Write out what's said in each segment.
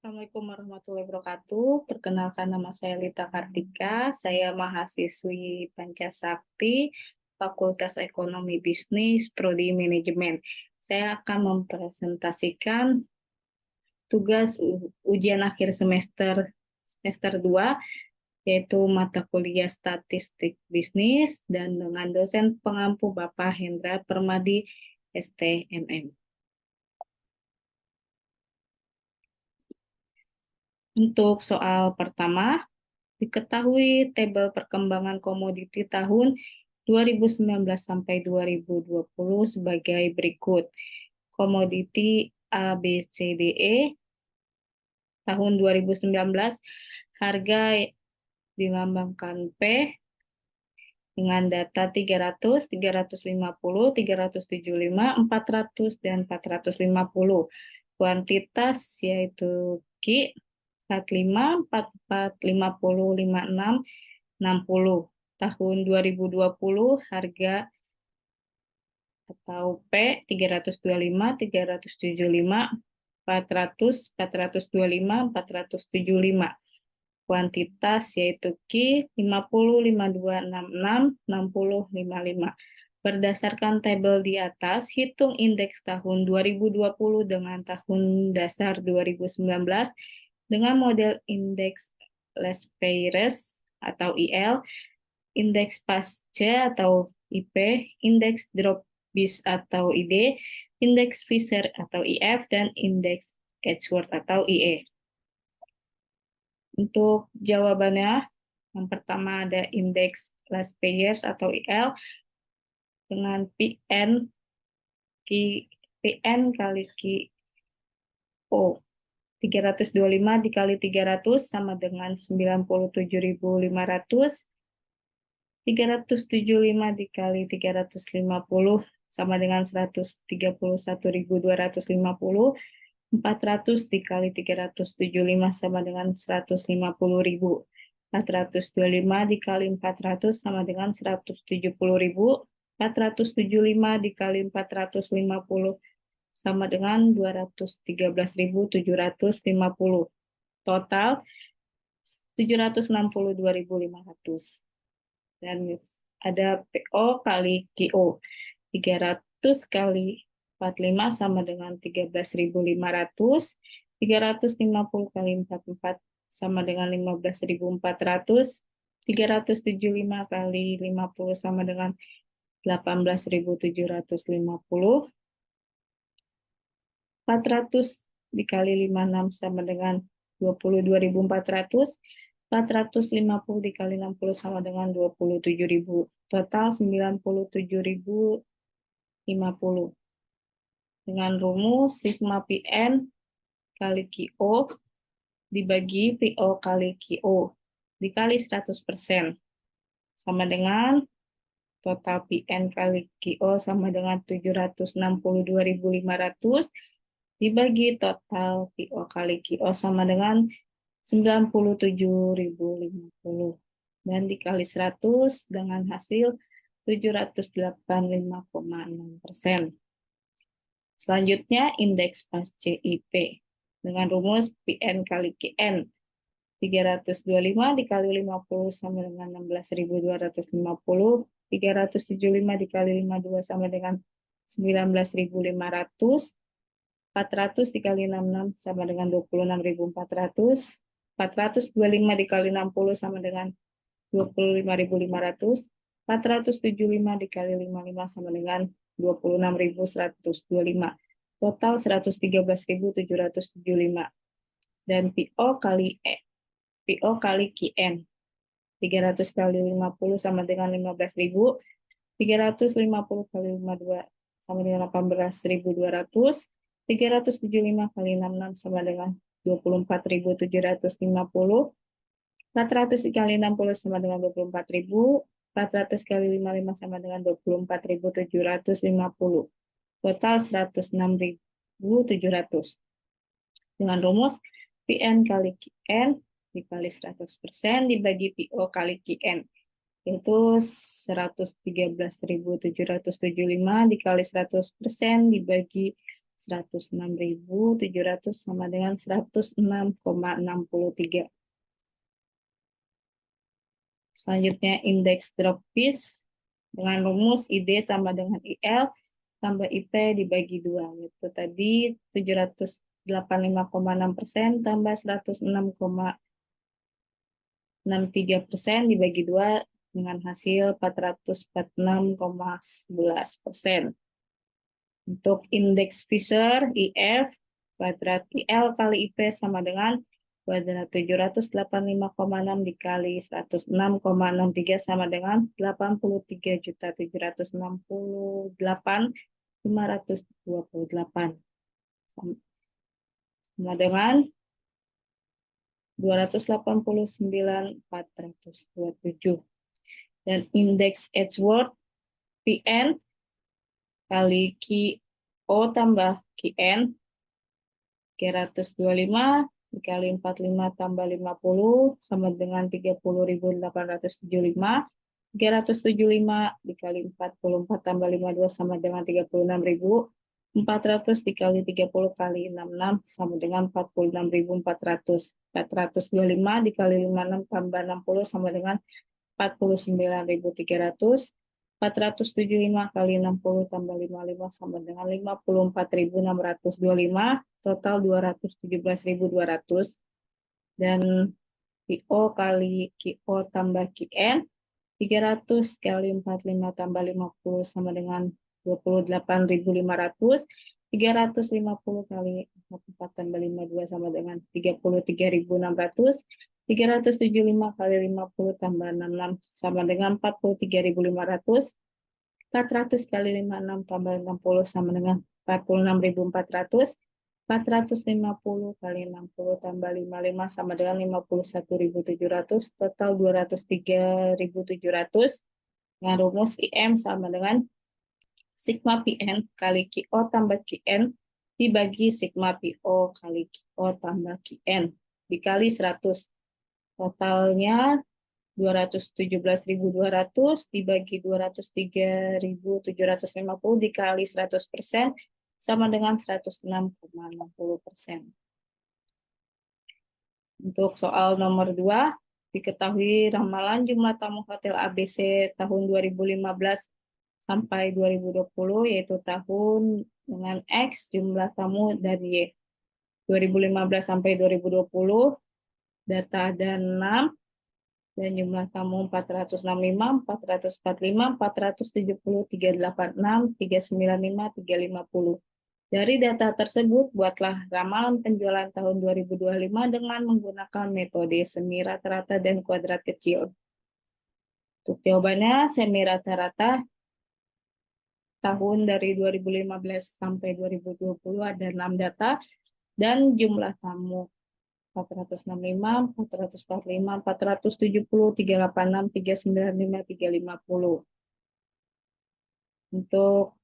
Assalamualaikum warahmatullahi wabarakatuh. Perkenalkan, nama saya Lita Kartika. Saya mahasiswi Pancasakti, Fakultas Ekonomi Bisnis, Prodi Manajemen. Saya akan mempresentasikan tugas ujian akhir semester 2, yaitu mata kuliah Statistik Bisnis, dan dengan dosen pengampu Bapak Hendra Permadi, STMM. Untuk soal pertama, diketahui tabel perkembangan komoditi tahun 2019 sampai 2020 sebagai berikut. Komoditi A, B, C, D, E tahun 2019 harga dilambangkan P dengan data 300, 350, 375, 400, dan 450. Kuantitas yaitu Q 45, 44, 50, 56, 60. Tahun 2020 harga atau P 325, 375, 400, 425, 475. Kuantitas yaitu Q 50, 52, 66, 60, 55. Berdasarkan tabel di atas, hitung indeks tahun 2020 dengan tahun dasar 2019 dengan model indeks Lespeyres atau IL, indeks pasca atau IP, indeks Drop-Bis atau ID, indeks Fisher atau IF, dan indeks Edgeworth atau IE. Untuk jawabannya, yang pertama ada indeks Lespeyres atau IL dengan PN kali QO. 325 dikali 300 sama dengan 97.500. 375 dikali 350 sama dengan 131.250. 400 dikali 375 sama dengan 150.000. 425 dikali 400 sama dengan 170.000. 475 dikali 450 sama dengan 213.750. Total 762.500. Dan ada PO kali QO. 300 kali 45 sama dengan 13.500. 350 kali 44 sama dengan 15.400. 375 kali 50 sama dengan 18.750. 400 dikali 56 sama dengan 22.400. 450 dikali 60 sama dengan 27.000. Total 97.050. Dengan rumus sigma PN kali QO dibagi PO kali QO dikali 100% sama dengan total PN kali QO sama dengan 762.500 dibagi total PO kali QO sama dengan 97.050 dan dikali 100 dengan hasil 785,6%. Selanjutnya indeks pas CIP dengan rumus PN kali QN. 325 dikali 50 sama dengan 16.250. 375 dikali 52 sama dengan 19.500. 400 dikali 66 sama dengan 26.400. 425 dikali 60 sama dengan 25.500. 475 dikali 55 sama dengan 26.125. Total 113.775. Dan PO kali QN. 300 kali 50 sama dengan 15.000. 350 kali 52 sama dengan 18.200. 375 kali 66 sama dengan 24.750. 400 dikali 60 sama dengan 24.000. 400 kali 55 sama dengan 24.750. Total 106.700. Dengan rumus PN kali QN dikali 100% dibagi PO kali QN. Yaitu 113.775 dikali 100% dibagi 106.700 sama dengan 106,63. Selanjutnya indeks drop piece dengan rumus ID sama dengan IL tambah IP dibagi 2. Yaitu tadi 785,6% tambah 106,63% dibagi 2 dengan hasil 446,11%. Untuk indeks Fisher IF kuadrat IL kali IP sama dengan kuadrat 785,6 dikali 106,63 sama dengan 83.768.528 sama dengan 289.427. Dan indeks Edgeworth PN kali QO tambah QN 325 dikali 45 tambah 50 sama dengan 30.875. 375 dikali 44 tambah 52 sama dengan 36.400 dikali 30 kali 66 sama dengan 46.400. 425 dikali 56 tambah 60 sama dengan 49.300. 475 kali 60 tambah 55 sama dengan 54.625, total 217.200. Dan QO kali QO tambah QN 300 kali 45 tambah 50 sama dengan 28.500. 350 kali 44 tambah 52 sama dengan 33.600. 375 kali 50 tambah 66 sama dengan 43.500. 400 kali 56 tambah 60 sama dengan 46.400. 450 kali 60 tambah 55 sama dengan 51.700, total 203.700. Dengan rumus IM sama dengan sigma PN kali QO tambah QN dibagi sigma PO kali QO tambah QN dikali 100. Totalnya 217.200 dibagi 203.750 dikali 100% sama dengan 106,60%. Untuk soal nomor 2, diketahui ramalan jumlah tamu hotel ABC tahun 2015 sampai 2020, yaitu tahun dengan X jumlah tamu dan Y. 2015 sampai 2020, data ada 6, dan jumlah tamu 465, 445, 470, 386, 395, 350. Dari data tersebut, buatlah ramalan penjualan tahun 2025 dengan menggunakan metode semi rata-rata dan kuadrat kecil. Untuk jawabannya, semi rata-rata tahun dari 2015 sampai 2020 ada 6 data, dan jumlah tamu 465, 445, 470, 386, 395, 350. Untuk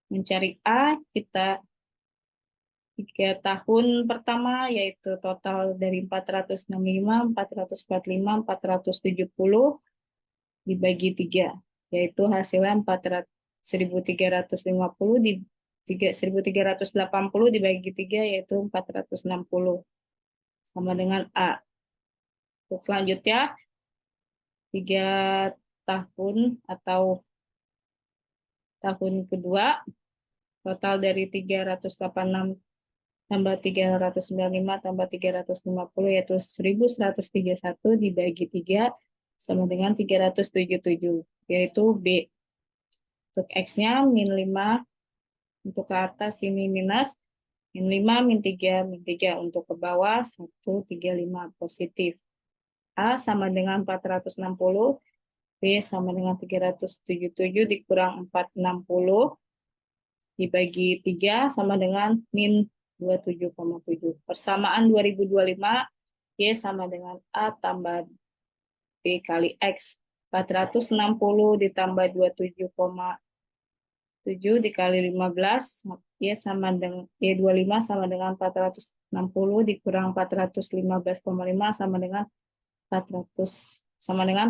mencari A, kita 3 tahun pertama, yaitu total dari 465, 445, 470 dibagi 3, yaitu hasilnya 1.350 di 1.380 dibagi 3, yaitu 460, sama dengan A. Untuk selanjutnya, 3 tahun atau tahun kedua, total dari 386 tambah 395 tambah 350, yaitu 1.131 dibagi 3 sama dengan 377, yaitu B. Untuk X-nya min 5, untuk ke atas ini minus, min 5, min 3, min 3. Untuk ke bawah 135 positif. A sama dengan 460, B sama dengan 377 dikurang 460 dibagi 3 sama dengan min 27,7. Persamaan 2025, Y sama dengan A tambah B kali X. 460 ditambah 27,7 dikali 15, Y sama dengan Y25 sama dengan 460 dikurang 415,5 sama dengan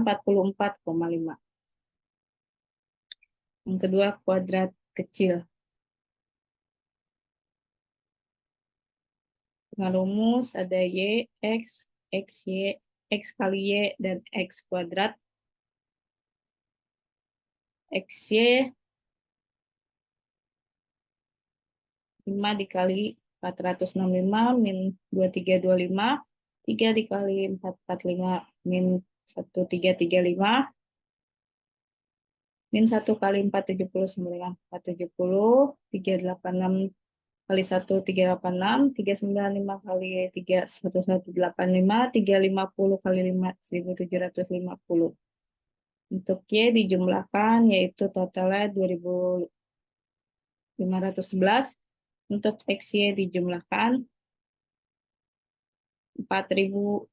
44,5. Yang kedua, kuadrat kecil. Dengan rumus ada Y, X, Y, X kali Y, dan X kuadrat. XY 5 dikali 465 min 2325, 3 dikali 445 min 1335, min 1 kali 470 sama dengan 470, 386 kali 1 386, 395 kali 3 1185, 350 kali 5 1750. Untuk Y dijumlahkan yaitu totalnya 2511. Untuk XY dijumlahkan 4000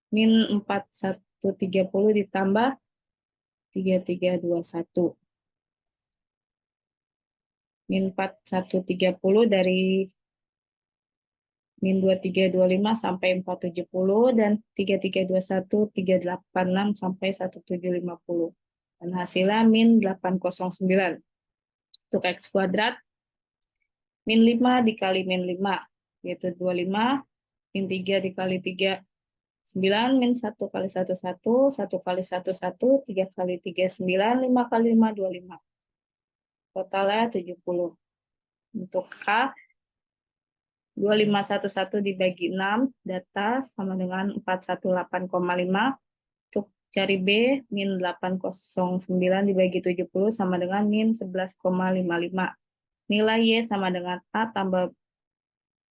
min 4130 ditambah 3321. Min 4130 dari min 2325 sampai 470 dan 3321 386 sampai 1750. Dan hasilnya min 809. Untuk X kuadrat min 5 dikali min 5 yaitu 25, min 3 dikali 3 9, min 1 kali 1 1, 1 kali 1 1, 3 kali 3 9, 5 kali 5 25. Totalnya 70. Untuk H 2511 dibagi 6 data sama dengan 418,5. Untuk cari B min 809 dibagi 70 sama dengan min 11,55. Nilai Y sama dengan A tambah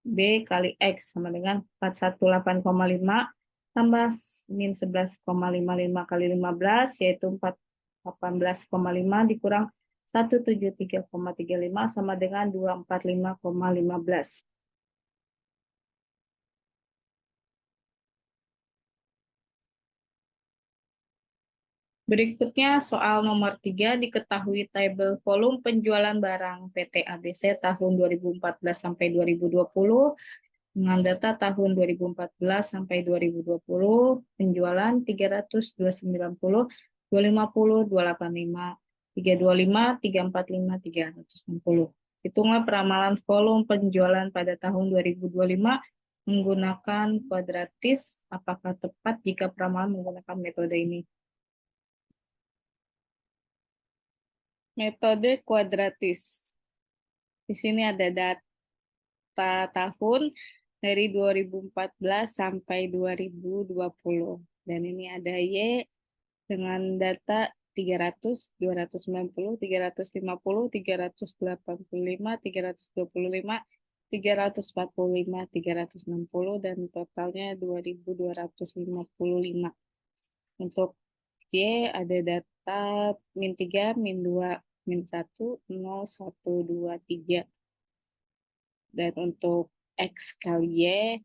B kali X sama dengan 418,5 tambah min 11,55 kali 15 yaitu 418,5 dikurang 173,35 sama dengan 245,15. Berikutnya soal nomor 3, diketahui tabel volume penjualan barang PT ABC tahun 2014 sampai 2020 dengan data tahun 2014 sampai 2020 penjualan 300, 290, 250, 285, 325, 345, 360. Hitunglah peramalan volume penjualan pada tahun 2025 menggunakan kuadratis. Apakah tepat jika peramalan menggunakan metode ini? Metode kuadratis. Di sini ada data tahun dari 2014 sampai 2020. Dan ini ada Y dengan data 300, 290, 350, 385, 325, 345, 360, dan totalnya 2255. Untuk Y ada data min 3, min 2, min 1, 0, 1, 2, 3. Dan untuk X kali Y,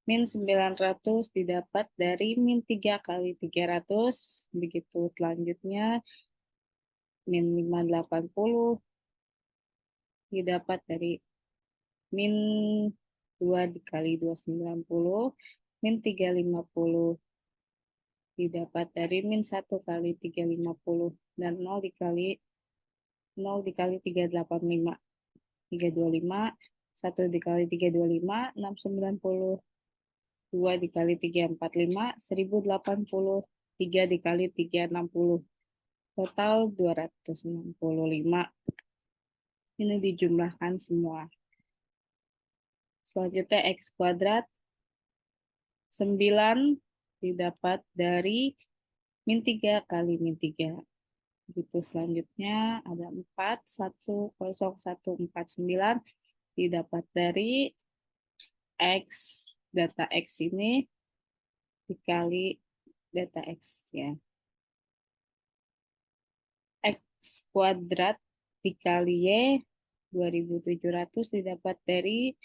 min 900 didapat dari min 3 kali 300. Begitu selanjutnya, min 580 didapat dari min 2 dikali 290. Min 350 didapat dari min 1 kali 350. Dan 0 dikali 385. 325, 1 dikali 325, 690, 2 dikali 345, 1080, 3 dikali 360. Total 265. Ini dijumlahkan semua. Selanjutnya X kuadrat 9 didapat dari min 3 kali min 3. Gitu selanjutnya ada 4, 1, 0, 1, 4, 9 didapat dari X, data X ini dikali data X ya. X kuadrat dikali Y 2700 didapat dari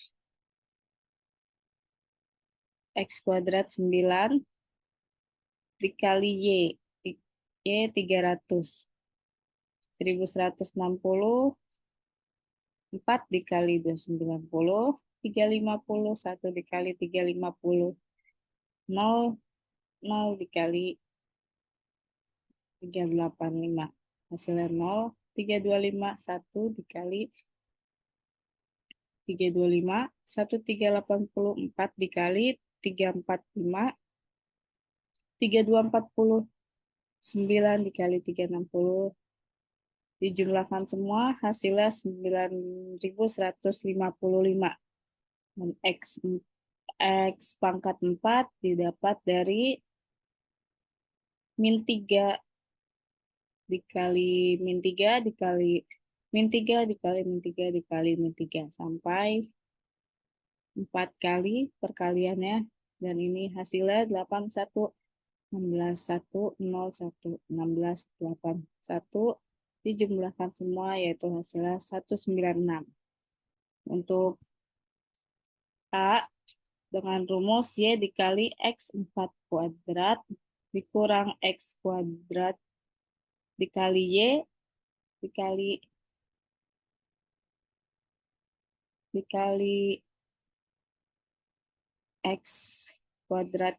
X kuadrat 9 dikali Y. Y 300. 1160, 4 dikali 290, 350, 1 dikali 350, 0, 0 dikali 385. Hasilnya 0, 325, 1 dikali 325, 1384 dikali 345, 3249 dikali 360, dijumlahkan semua hasilnya 9.155. Dan X pangkat 4 didapat dari min 3 dikali min 3 dikali min 3 dikali min 3 dikali min 3 sampai 4 kali perkaliannya, dan ini hasilnya 81, 16, 1, 0, 1, 16, 8, 1, dijumlahkan semua yaitu hasilnya 196. Untuk A dengan rumus Y dikali X4 kuadrat dikurang X kuadrat dikali Y dikali X kuadrat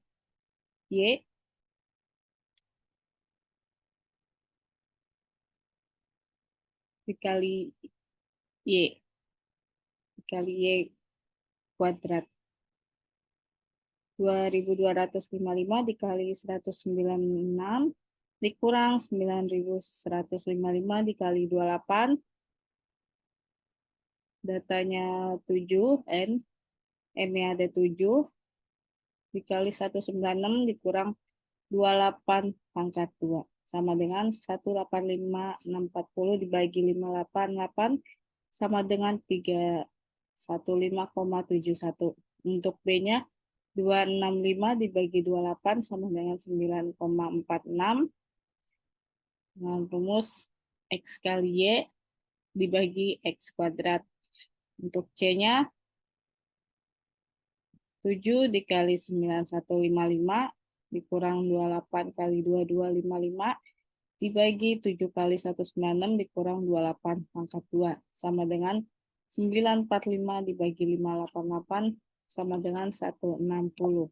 Y dikali Y kuadrat. 2.255 dikali 196 dikurang 9.155 dikali 28. Datanya 7, N-nya ada 7, dikali 196 dikurang 28 pangkat 2. Sama dengan 185.640 dibagi 588 sama dengan 315,71. Untuk B-nya 265 dibagi 28 sama dengan 9,46. Dengan rumus X kali Y dibagi X kuadrat. Untuk C-nya 7 dikali 9155 dikurang 28 kali 2255 dibagi 7 kali 196 dikurang 28 pangkat 2 sama dengan 945 dibagi 588 sama dengan 160.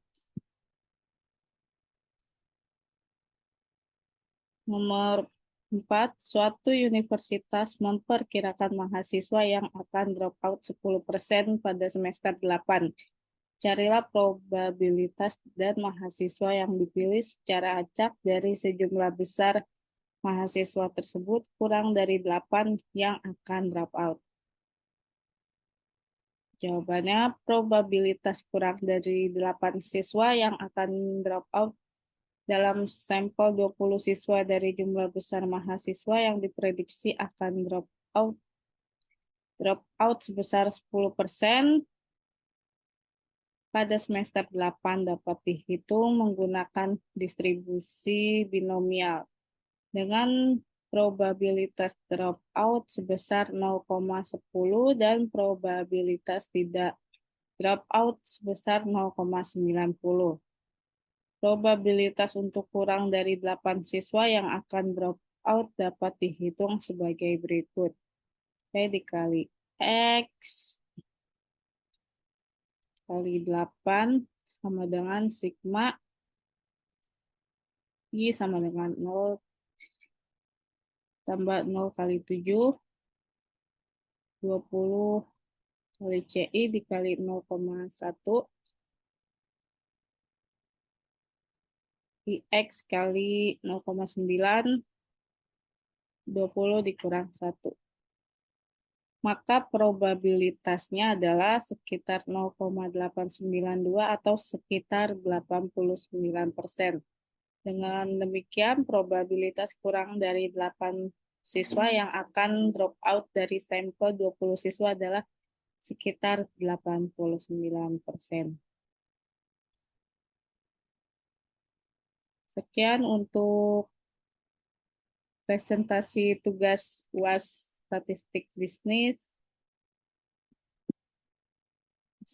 Nomor 4, suatu universitas memperkirakan mahasiswa yang akan drop out 10% pada semester 8. Carilah probabilitas dan mahasiswa yang dipilih secara acak dari sejumlah besar mahasiswa tersebut kurang dari 8 yang akan drop out. Jawabannya, probabilitas kurang dari 8 siswa yang akan drop out dalam sampel 20 siswa dari jumlah besar mahasiswa yang diprediksi akan drop out sebesar 10% pada semester 8 dapat dihitung menggunakan distribusi binomial dengan probabilitas drop out sebesar 0,10 dan probabilitas tidak drop out sebesar 0,90. Probabilitas untuk kurang dari 8 siswa yang akan drop out dapat dihitung sebagai berikut. P dikali X kali 8 sama dengan sigma I sama dengan 0 tambah 0 kali 7, 20 kali CI dikali 0,1 IX kali 0,9, 20 dikurang 1. Maka probabilitasnya adalah sekitar 0,892 atau sekitar 89%. Dengan demikian, probabilitas kurang dari 8 siswa yang akan drop out dari sampel 20 siswa adalah sekitar 89%. Sekian untuk presentasi tugas UAS Statistik Bisnis.